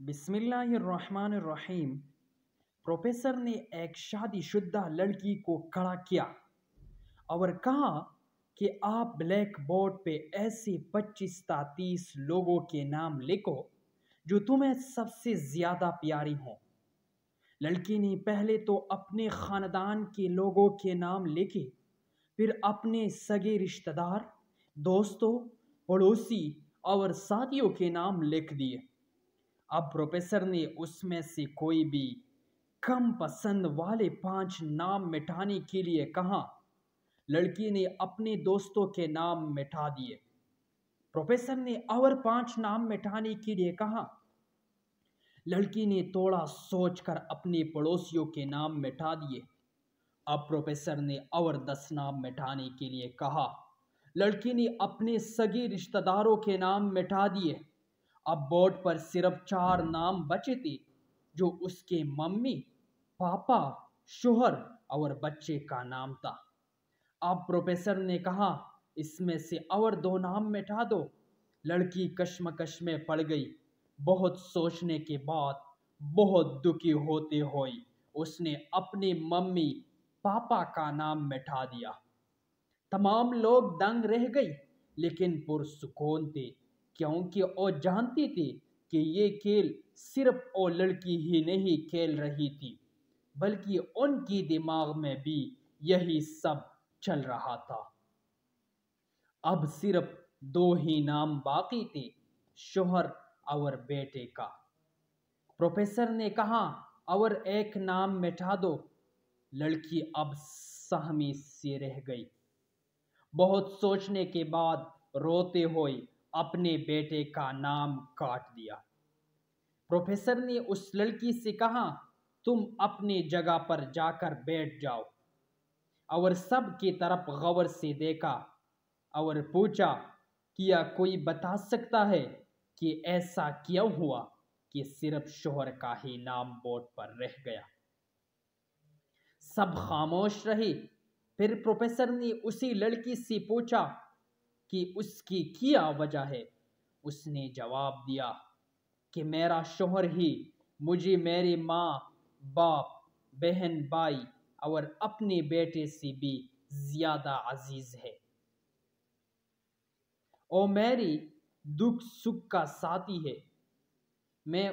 बिस्मिल्लाहिर्रहमानिर्रहीम। प्रोफेसर ने एक शादीशुदा लड़की को खड़ा किया और कहा कि आप ब्लैक बोर्ड पे ऐसे 25 से 30 लोगों के नाम लिखो जो तुम्हें सबसे ज्यादा प्यारी हों। लड़की ने पहले तो अपने खानदान के लोगों के नाम लिखे, फिर अपने सगे रिश्तेदार, दोस्तों, पड़ोसी और साथियों के नाम लिख दिए। अब प्रोफेसर ने उसमें से कोई भी कम पसंद वाले 5 नाम मिटाने के लिए कहा। लड़की ने अपने दोस्तों के नाम मिटा दिए। प्रोफेसर ने और 5 नाम मिटाने के लिए कहा। लड़की ने थोड़ा सोचकर अपने पड़ोसियों के नाम मिटा दिए। अब प्रोफेसर ने और 10 नाम मिटाने के लिए कहा। लड़की ने अपने सगे रिश्तेदारों के नाम मिटा दिए। अब बोर्ड पर सिर्फ 4 नाम बचे थे, जो उसके मम्मी, पापा, शोहर और बच्चे का नाम था। अब प्रोफेसर ने कहा, इसमें से और 2 नाम मिटा दो। लड़की कश्मकश में पड़ गई। बहुत सोचने के बाद, बहुत दुखी होते हुए उसने अपनी मम्मी, पापा का नाम मिटा दिया। तमाम लोग दंग रह गई, लेकिन पुरसुकून थे, क्योंकि वो जानती थी कि ये खेल सिर्फ वो लड़की ही नहीं खेल रही थी, बल्कि उनकी दिमाग में भी यही सब चल रहा था। अब सिर्फ 2 ही नाम बाकी थे, शोहर और बेटे का। प्रोफेसर ने कहा, और एक नाम मिटा दो। लड़की अब सहमी सी रह गई। बहुत सोचने के बाद रोते हुए अपने बेटे का नाम काट दिया। प्रोफेसर ने उस लड़की से कहा, तुम अपनी जगह पर जाकर बैठ जाओ, और सब की तरफ गौर से देखा और पूछा, क्या कोई बता सकता है कि ऐसा क्यों हुआ कि सिर्फ शोहर का ही नाम बोर्ड पर रह गया। सब खामोश रहे। फिर प्रोफेसर ने उसी लड़की से पूछा कि उसकी क्या वजह है। उसने जवाब दिया कि मेरा शोहर ही मुझे मेरी माँ, बाप, बहन, भाई और अपने बेटे से भी ज्यादा अजीज है। ओ मेरी दुख सुख का साथी है। मैं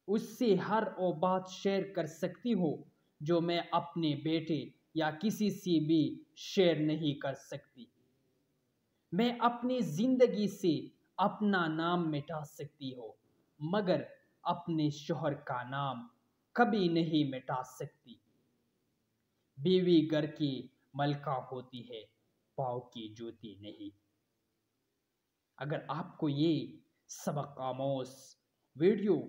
उससे हर वो बात शेयर कर सकती हूँ जो मैं अपने बेटे या किसी से भी शेयर नहीं कर सकती। मैं अपनी जिंदगी से अपना नाम मिटा सकती हूँ, मगर अपने शोहर का नाम कभी नहीं मिटा सकती। बीवी घर की मलका होती है, पाँव की जूती नहीं। अगर आपको ये सबक आमोज वीडियो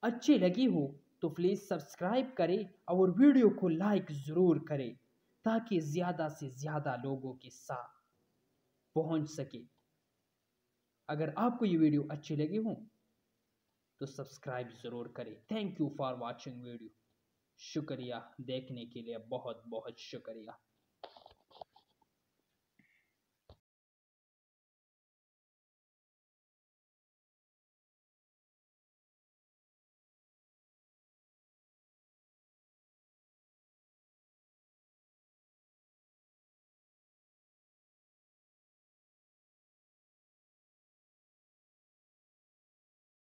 अच्छी लगी हो तो प्लीज़ सब्सक्राइब करें और वीडियो को लाइक ज़रूर करें, ताकि ज़्यादा से ज़्यादा लोगों के साथ पहुंच सके। अगर आपको ये वीडियो अच्छी लगी हो तो सब्सक्राइब ज़रूर करें। Thank you for watching video. शुक्रिया, देखने के लिए बहुत बहुत शुक्रिया।